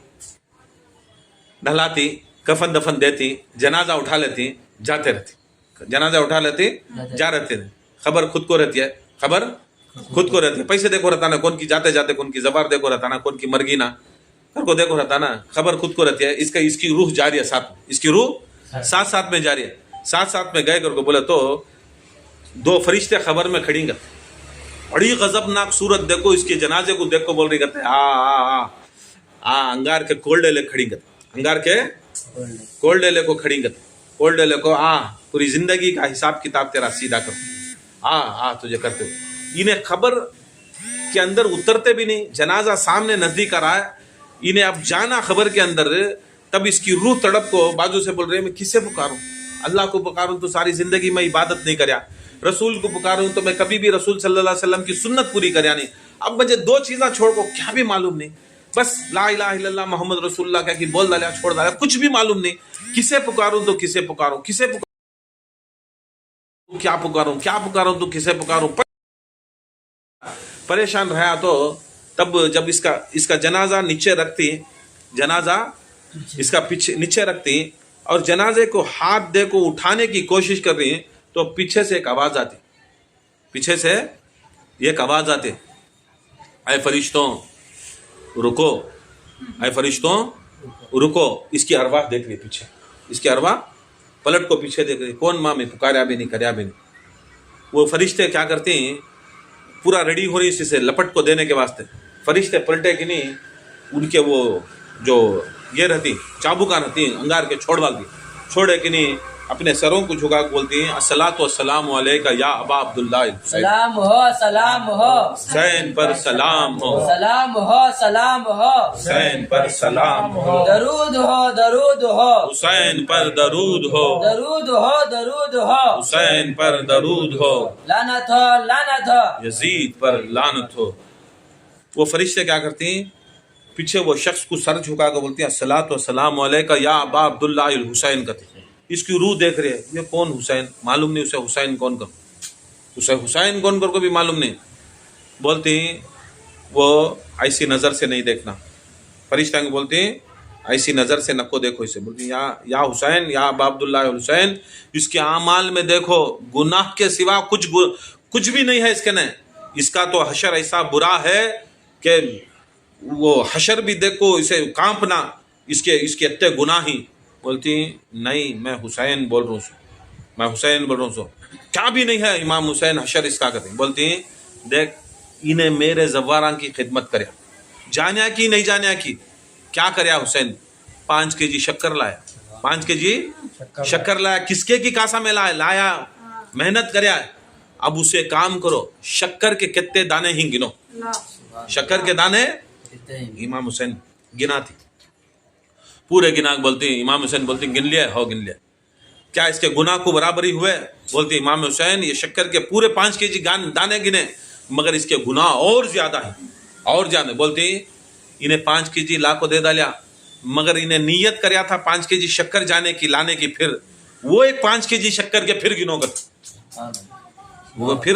ڈھلاتی, کفن دفن دیتی, جنازہ اٹھا لیتی, جاتے رہتی, جنازہ اٹھا لیتی, جا رہتے. خبر خود کو رہتی ہے, خبر خود کو رہتی ہے. پیسے دیکھو رہتا نا, کون کی جاتے جاتے کون کی زبار دیکھو رہتا نا, کون کی مرگی نا ہر کو دیکھو رہتا نا, خبر خود کو رہتی ہے. اس کی روح جاری ہے ساتھ, اس کی روح ساتھ میں جاری ہے. ساتھ میں گئے کر کو بولے تو 2 فرشتے خبر میں کھڑی گا, بڑی غضبناک صورت دیکھو, اس کے جنازے کو دیکھ کو بول رہی کرتے انگار کے کولڈے لے کھڑی گا, انگار کے کولڈے لے کو کھڑی گا, کولڈے لے کو پوری زندگی کا حساب کتاب تیرا سیدھا کر تجھے کرتے ہو. انہیں خبر کے اندر اترتے بھی نہیں, جنازہ سامنے نزدیک آ رہا ہے, انہیں اب جانا خبر کے اندر. تب اس کی روح تڑپ کو بازو سے بول رہے میں کسے پکاروں, اللہ کو پکاروں تو ساری زندگی میں عبادت نہیں کریا, رسول کو پکاروں تو میں کبھی بھی رسول صلی اللہ علیہ وسلم کی سنت پوری کریا نہیں, اب مجھے 2 چیزاں چھوڑ کو کیا بھی معلوم نہیں, بس لا الہ الا اللہ محمد رسول اللہ کہہ کہ بول ڈالیا چھوڑ ڈالیا, کچھ بھی معلوم نہیں, کسے پکاروں تو کسے پکاروں, کسے پکاروں کیا پکاروں تو کسے پکاروں. پریشان رہا تو تب جب اس کا جنازہ نیچے رکھتی, جنازہ اس کا پیچھے نیچے رکھتی اور جنازے کو ہاتھ دے کو اٹھانے کی کوشش کر رہی, تو پیچھے سے ایک آواز آتی, پیچھے سے ایک آواز آتی, اے فرشتوں رکو, اے فرشتوں رکو. اس کی ارواح دیکھ رہی پیچھے, اس کی ارواح پلٹ کو پیچھے دیکھ رہی, کون ماں میں پکاریا بھی نہیں کریا بھی نہیں. وہ فرشتے کیا کرتے ہیں, پورا ریڈی ہو رہی اسی سے لپٹ کو دینے کے واسطے. فرشتے پلٹے کہ نہیں, ان کے وہ جو یہ رہتی چابوکاں رہتی انگار کے چھوڑ ڈالتی, چھوڑے کہ نہیں اپنے سروں کو جھکا کے بولتی ہیں الصلاۃ والسلام علیک یا ابا عبداللہ, سلام ہو سلام ہو حسین پر سلام ہو, سلام ہو سلام ہو حسین پر سلام ہو, درود ہو درود ہو حسین پر درود ہو, درود ہو درود ہو حسین پر درود ہو, لعنت ہو لعنت ہو یزید پر لعنت ہو. وہ فرشتے کیا کرتی ہیں, پیچھے وہ شخص کو سر جھکا کے بولتی ہیں الصلاۃ والسلام علیک یا ابا عبداللہ الحسین کہتے. اس کی روح دیکھ رہے ہیں, یہ کون حسین, معلوم نہیں اسے حسین کون کر, اسے حسین کون کر کو بھی معلوم نہیں. بولتی ہیں وہ ایسی نظر سے نہیں دیکھنا, فرشتہ کو بولتی ہیں ایسی نظر سے نہ کو دیکھو اسے, بولتی ہیں یا حسین یا ابا عبداللہ الحسین, اس کے اعمال میں دیکھو گناہ کے سوا کچھ بھی نہیں ہے اس کے, نہیں اس کا تو حشر ایسا برا ہے کہ وہ حشر بھی دیکھو اسے کانپنا, اس کے اتنے گناہ ہی. بولتی نہیں میں حسین بول رہا ہوں, میں حسین بول رہا ہوں, کیا بھی نہیں ہے امام حسین حشر اس کا کرتے. بولتی دیکھ انہیں میرے زواراں کی خدمت کریا. جانیا کی نہیں جانیا کی کیا کریا حسین؟ 5 kg شکر لایا. 5 kg شکر لایا. کس کے کی کاسا میں لایا محنت کریا ہے. اب اسے کام کرو, شکر کے کتنے دانے ہی گنو. شکر کے دانے امام حسین گنا تھی, پورے گنا. بولتی امام حسین بولتی گن لیا ہو گن لیا. کیا اس کے گناہ کو برابری ہوئے؟ بولتی امام حسین یہ شکر کے پورے 5 kg دانے گنے مگر اس کے گناہ اور زیادہ ہیں, اور زیادہ. بولتی انہیں 5 kg لا کو دے ڈالیا مگر انہیں نیت کریا تھا 5 kg شکر جانے کی لانے کی. پھر وہ ایک 5 kg شکر کے پھر گنو گا, وہ پھر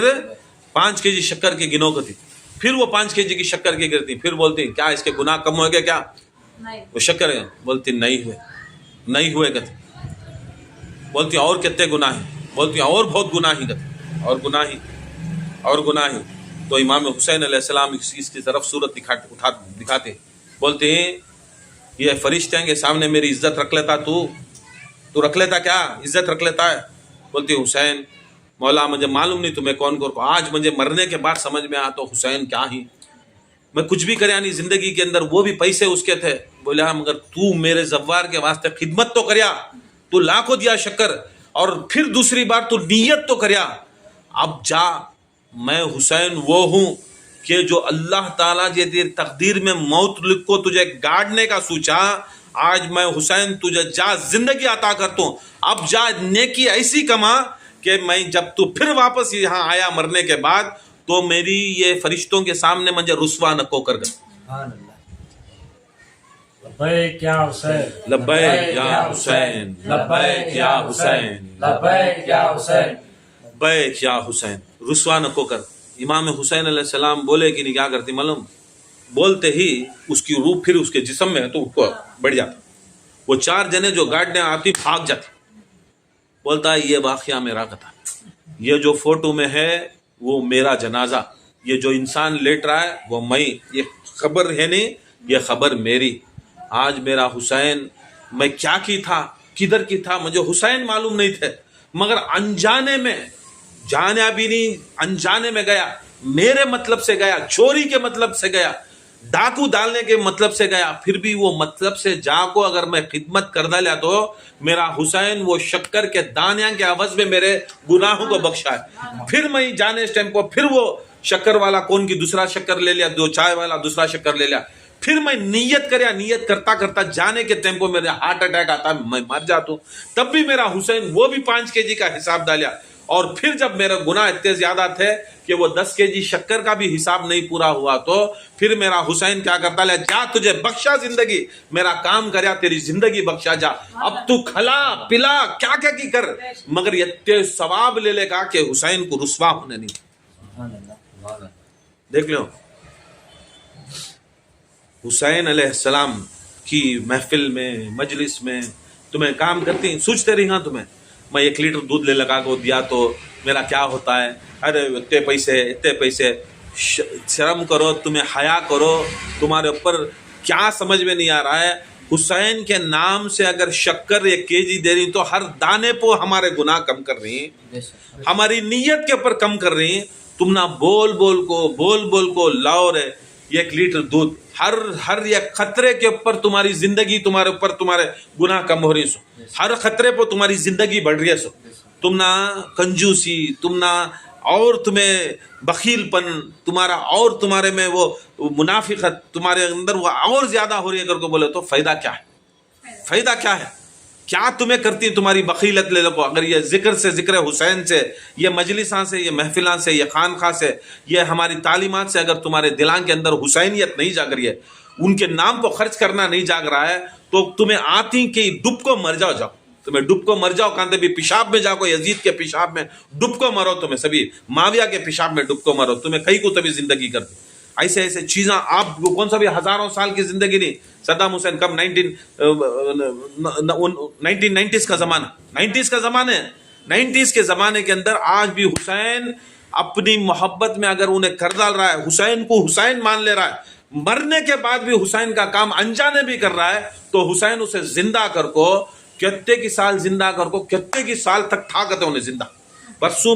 5 kg شکر کے گنو گا تھی. پھر وہ 5 kg کی شکر کی گرتی. پھر بولتی کیا اس کے گناہ کم ہوئے گا کیا؟ وہ شکر ہے. بولتی نہیں ہوئے, نہیں ہوئے گا. بولتی اور کتنے گناہ ہیں؟ بولتی اور بہت گناہ ہی گا, اور گناہ ہی, اور گناہ ہی. تو امام حسین علیہ السلام اس کی طرف صورت دکھاتے. بولتے ہیں یہ فرشتے ہیں کے سامنے میری عزت رکھ لیتا, تو رکھ لیتا کیا عزت رکھ لیتا ہے؟ بولتی حسین مولا مجھے معلوم نہیں تمہیں کون کون, آج مجھے مرنے کے بعد سمجھ میں آیا تو حسین کیا ہی میں کچھ بھی کریا نہیں زندگی کے اندر. وہ بھی پیسے اس کے تھے. بولا مگر تو میرے زوار کے واسطے خدمت تو کریا, تو لاکھوں دیا شکر, اور پھر دوسری بار تو نیت تو کریا. اب جا, میں حسین وہ ہوں کہ جو اللہ تعالیٰ تیری تقدیر میں موت کو تجھے گاڑنے کا سوچا, آج میں حسین تجھے جا زندگی عطا کرتا ہوں. اب جا نیکی ایسی کما کہ میں جب تو پھر واپس یہاں آیا مرنے کے بعد تو میری یہ فرشتوں کے سامنے مجھے رسوا نہ کو کر گا. لبیک یا حسین, لبیک یا حسین, لبیک یا حسین, لبیک یا حسین, لبیک یا حسین, رسوا نہ کو کر. امام حسین علیہ السلام بولے کہ نہیں کیا کرتی معلوم؟ بولتے ہی اس کی روح پھر اس کے جسم میں ہے تو بڑھ جاتا. وہ 4 جنے جو گاڑنے آتی بھاگ جاتی. بولتا ہے یہ واقعہ میرا کا تھا, یہ جو فوٹو میں ہے وہ میرا جنازہ, یہ جو انسان لیٹ رہا ہے وہ میں, یہ خبر ہے نہیں, یہ خبر میری. آج میرا حسین, میں کیا کی تھا کدھر کی تھا مجھے حسین معلوم نہیں تھے, مگر انجانے میں, جانا بھی نہیں انجانے میں گیا, میرے مطلب سے گیا, چوری کے مطلب سے گیا, ڈاکو ڈالنے کے مطلب سے گیا, پھر بھی وہ مطلب سے جا کو اگر میں خدمت کر ڈالیا تو میرا حسین وہ شکر کے دانیاں کے عوض میں میرے گناہوں کو بخشا ہے. پھر میں جانے اس ٹائم کو پھر وہ شکر والا کون کی دوسرا شکر لے لیا, جو چائے والا دوسرا شکر لے لیا. پھر میں نیت کریا, نیت کرتا کرتا جانے کے ٹائم کو میرے ہارٹ اٹیک آتا, میں مر جاتا ہوں. تب بھی میرا حسین وہ بھی 5 kg کا حساب ڈالیا. اور پھر جب میرے گناہ اتنے زیادہ تھے کہ وہ 10 kg شکر کا بھی حساب نہیں پورا ہوا تو پھر میرا حسین کیا کرتا ہے, جا تجھے بخشا زندگی, میرا کام کریا تیری زندگی بخشا, جا اب تو کھلا پلا کیا کیا کی کر, مگر یہ ثواب لے لے گا کہ حسین کو رسوا ہونے نہیں. دیکھ لو حسین علیہ السلام کی محفل میں مجلس میں تمہیں کام کرتی سوچتے رہی ہاں تمہیں میں 1 لیٹر دودھ لے لگا کو دیا تو میرا کیا ہوتا ہے, ارے اتنے پیسے, شرم کرو, تمہیں حیا کرو, تمہارے اوپر کیا سمجھ میں نہیں آ رہا ہے. حسین کے نام سے اگر شکر 1 kg دے رہی تو ہر دانے پہ ہمارے گناہ کم کر رہی ہیں, ہماری نیت کے اوپر کم کر رہی ہیں. تم نہ بول بول کو لاؤ رہے 1 لیٹر دودھ, ہر ایک خطرے کے اوپر تمہاری زندگی, تمہارے اوپر تمہارے گناہ کم ہو رہی سو, ہر خطرے پہ تمہاری زندگی بڑھ رہی ہے سو. تم نہ کنجوسی, تم نہ اور تمہیں بخیل پن تمہارا, اور تمہارے میں وہ منافقت تمہارے اندر وہ اور زیادہ ہو رہی ہے اگر کو بولے تو فائدہ کیا ہے؟ فائدہ کیا ہے؟ کیا تمہیں کرتی تمہاری بخیلت لے لو؟ اگر یہ ذکر حسین سے, یہ مجلساں سے, یہ محفلان سے, یہ خانخواہ سے, یہ ہماری تعلیمات سے اگر تمہارے دلان کے اندر حسینیت نہیں جاگ رہی ہے, ان کے نام کو خرچ کرنا نہیں جاگ رہا ہے, تو تمہیں آتی کہ ڈب کو مر جاؤ, تمہیں ڈب کو مر جاؤ, کہاں بھی پیشاب میں جاؤ, کو یزید کے پیشاب میں ڈب کو مرو, تمہیں سبھی معاویہ کے پیشاب میں ڈب کو مرو, تمہیں کہیں کو تبھی زندگی کر دو. ایسے چیزاں آپ کون سا بھی ہزاروں سال کی زندگی نہیں. صدام حسین کب 1990s کا زمانہ, 90s کا زمانہ ہے, 90s کے زمانے کے اندر آج بھی حسین اپنی محبت میں اگر انہیں کر ڈال رہا ہے, حسین کو حسین مان لے رہا ہے, مرنے کے بعد بھی حسین کا کام انجانے بھی کر رہا ہے, تو حسین اسے زندہ کر کو کتنے کی سال زندہ کر کو کتنے کی سال تک تھا کرتے انہیں زندہ. پرسوں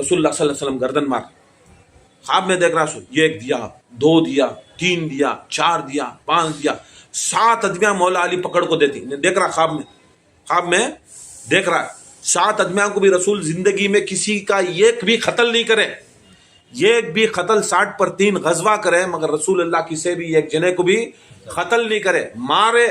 رسول اللہ صلی اللہ علیہ وسلم گردن مار. خواب میں دیکھ رہا سو 1 دیا 2 دیا 3 دیا 4 دیا 5 دیا 7 ادمیاں مولا علی پکڑ کو دیتی. دیکھ رہا خواب میں دیکھ رہا 7 ادمیاں کو بھی رسول زندگی میں کسی کا ایک بھی قتل نہیں کرے, ایک بھی قتل 60 پر 3 غزوہ کرے مگر رسول اللہ کسی بھی ایک جنے کو بھی قتل نہیں کرے, مارے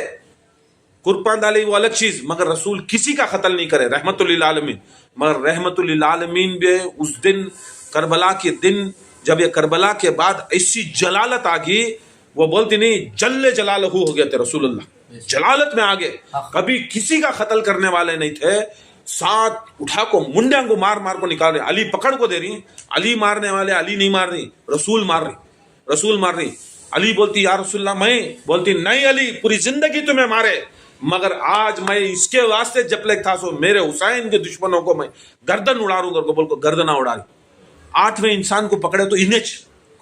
قربان ڈالی وہ الگ چیز مگر رسول کسی کا قتل نہیں کرے رحمت للعالمین. مگر رحمت للعالمین بھی اس دن کربلا کے دن جب یہ کربلا کے بعد ایسی جلالت آ گئی, وہ بولتی نہیں جل جلالہ ہو گیا تھے رسول اللہ, جلالت میں آگے کبھی کسی کا قتل کرنے والے نہیں تھے. 7 اٹھا کو منڈیاں کو مار کو نکال رہے, علی پکڑ کو دے رہی, علی مارنے والے علی نہیں مار رہی, رسول مار رہی. علی بولتی یا رسول اللہ میں, بولتی نہیں علی پوری زندگی تمہیں مارے مگر آج میں اس کے واسطے جب لگ تھا سو میرے حسین کے دشمنوں کو میں گردن اڑاروں کر کو بول کو گردنہ اڑا رہی. 8ویں انسان کو پکڑے تو انہیں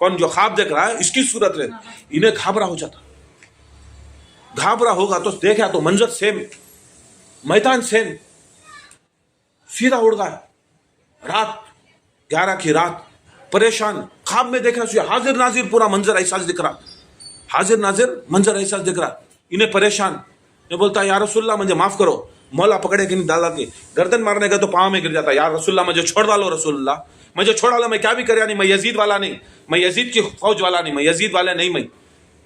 کون جو خواب دیکھ رہا ہے اس کی صورت رہے, انہیں گھابرا ہو جاتا, گھابرا ہوگا تو دیکھا تو منظر سیم, میدان سیم, سیدھا اڑ گیا. رات 11 کی رات پریشان, خواب میں دیکھ رہا حاضر ناظر پورا منظر ایسا دکھ رہا, حاضر ناظر منظر ایسا دکھ رہا, انہیں پریشان. میں بولتا یا رسول اللہ مجھے معاف کرو, مولا پکڑے کہ نہیں ڈالا کے گردن مارنے کا تو پاؤں میں گر جاتا, یا رسول اللہ مجھے چھوڑ ڈالو, رسول اللہ مجھے چھوڑ ڈالو, میں کیا بھی کریا نہیں, میں یزید والا نہیں, میں یزید کی فوج والا نہیں, میں یزید والا نہیں,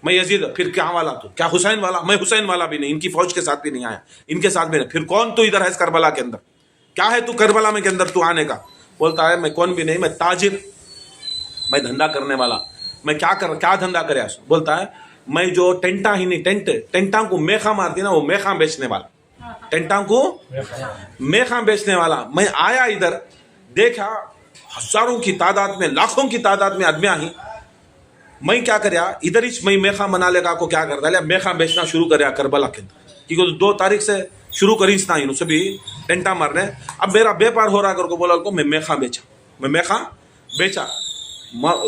میں یزید پھر کیا والا, تو کیا حسین والا, میں حسین والا بھی نہیں, ان کی فوج کے ساتھ بھی نہیں آیا, ان کے ساتھ بھی نہیں, پھر کون تو ادھر ہے اس کربلا کے اندر, کیا ہے تو کربلا میں کے اندر تو آنے کا. بولتا ہے میں کون بھی نہیں, میں تاجر, میں دھندا کرنے والا, میں کیا دھندا کریا. بولتا ہے میں جو ٹینٹا ہی نہیں, ٹینٹا کو میخا مارتی نا, وہ میخا بیچنے والا, ٹینٹا کو میخا بیچنے والا. میں آیا ادھر دیکھا ہزاروں کی تعداد میں, لاکھوں کی تعداد میں آدمیاں ہی, میں کیا کریا ادھر ہی میں میخا بنا لے گا کو کیا کرتا ہے میخا بیچنا شروع کریا کربلا کے اندر, کیونکہ 2 تاریخ سے شروع کری اس طرح سے بھی ٹینٹا مارنے. اب میرا بیپار ہو رہا کر کو بولا کو میں میخا بیچا.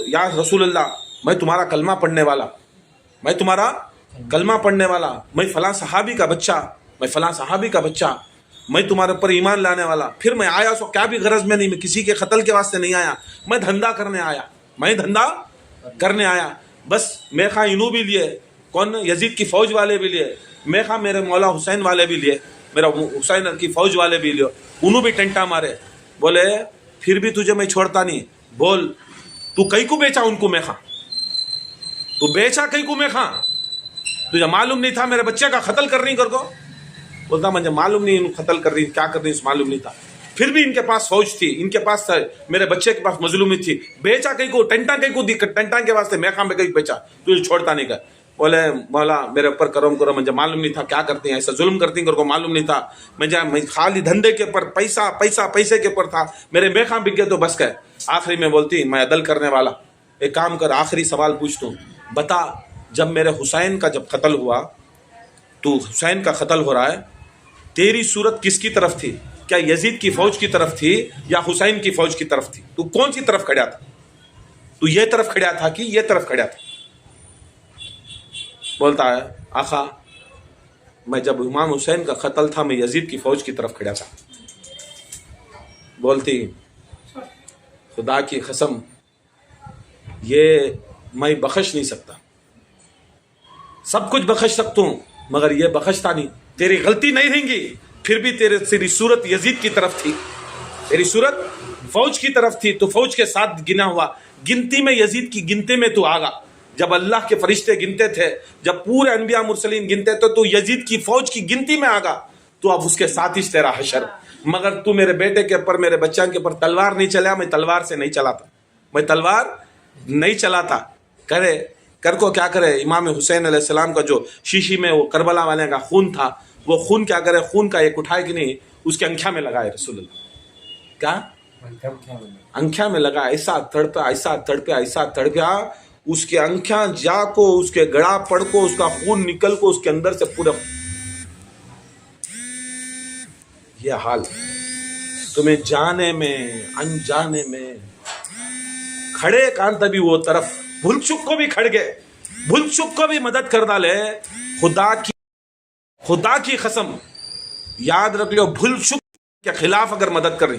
یا رسول اللہ میں تمہارا کلمہ پڑھنے والا, میں فلاں صحابی کا بچہ, میں تمہارے اوپر ایمان لانے والا. پھر میں آیا سو کیا بھی غرض میں نہیں, میں کسی کے قتل کے واسطے نہیں آیا, میں دھندا کرنے آیا, بس میخا انہوں بھی لیے, کون یزید کی فوج والے بھی لیے, میخا میرے مولا حسین والے بھی لیے, میرا حسین کی فوج والے بھی لیے, انہوں بھی ٹنٹا مارے. بولے پھر بھی تجھے میں چھوڑتا نہیں, بول تو کئی کو بیچا ان کو میخا, تو بیچا کئی کو میخا, تجھے معلوم نہیں تھا میرے بچے کا قتل کر رہی کر کو. بولتا مجھے معلوم نہیں قتل کر رہی کیا کر رہی معلوم نہیں تھا, پھر بھی ان کے پاس فوج تھی, ان کے پاس میرے بچے کے پاس مظلومی تھی, بیچا کئی کو ٹنٹا ٹنٹا کے واسطے میخا میں کئی بیچا, تجھے چھوڑتا نہیں کر. بولے مولا میرے اوپر کرم کرو, مجھے معلوم نہیں تھا کیا کرتے ہیں, ایسا ظلم کرتی ہیں کو معلوم نہیں تھا, میں خالی دھندے کے پر پیسے کے پر تھا, میرے میخا بک گئے تو بس گئے. آخری میں بولتی میں عدل کرنے والا, ایک کام کر آخری سوال پوچھتا ہوں, بتا جب میرے حسین کا جب قتل ہوا, تو حسین کا قتل ہو رہا ہے, تیری صورت کس کی طرف تھی, کیا یزید کی فوج کی طرف تھی یا حسین کی فوج کی طرف تھی, تو کون سی طرف کھڑا تھا, تو یہ طرف کھڑا تھا کہ یہ طرف کھڑا تھا. بولتا ہے آقا میں جب امام حسین کا قتل تھا میں یزید کی فوج کی طرف کھڑا تھا. بولتی خدا کی قسم یہ میں بخش نہیں سکتا, سب کچھ بخش سکتا ہوں مگر یہ بخشتا نہیں, تیری غلطی نہیں رہیں گی, پھر بھی تیری صورت یزید کی طرف تھی, تیری صورت فوج کی طرف تھی, تو فوج کے ساتھ گنا ہوا, گنتی میں یزید کی گنتی میں تو آگا. جب اللہ کے فرشتے گنتے تھے, جب پورے انبیاء مرسلین گنتے تھے, تو یزید کی فوج کی گنتی میں آگا, تو اب اس کے ساتھ ہی تیرا حشر. مگر تو میرے بیٹے کے اوپر میرے بچوں کے اوپر تلوار نہیں چلایا, میں تلوار سے نہیں چلاتا, کرے کر کو کیا کرے. امام حسین علیہ السلام کا جو شیشی میں وہ کربلا والے کا خون تھا, وہ خون کیا کرے, خون کا ایک اٹھائے کہ نہیں, اس کے انکھیا میں لگائے رسول اللہ, کیا انکھیا میں لگا, ایسا تڑپیا, اس کے انکھیاں جا کو, اس کے گڑا پڑ کو, اس کا خون نکل کو, اس کے اندر سے پورا یہ حال. تمہیں جانے میں انجانے میں کھڑے کان تبھی وہ طرف, بھول چک کو بھی کھڑ گئے, بھول چک کو بھی مدد کر ڈالے. خدا کی قسم یاد رکھ لو, بھول چک کے خلاف اگر مدد کر رہی,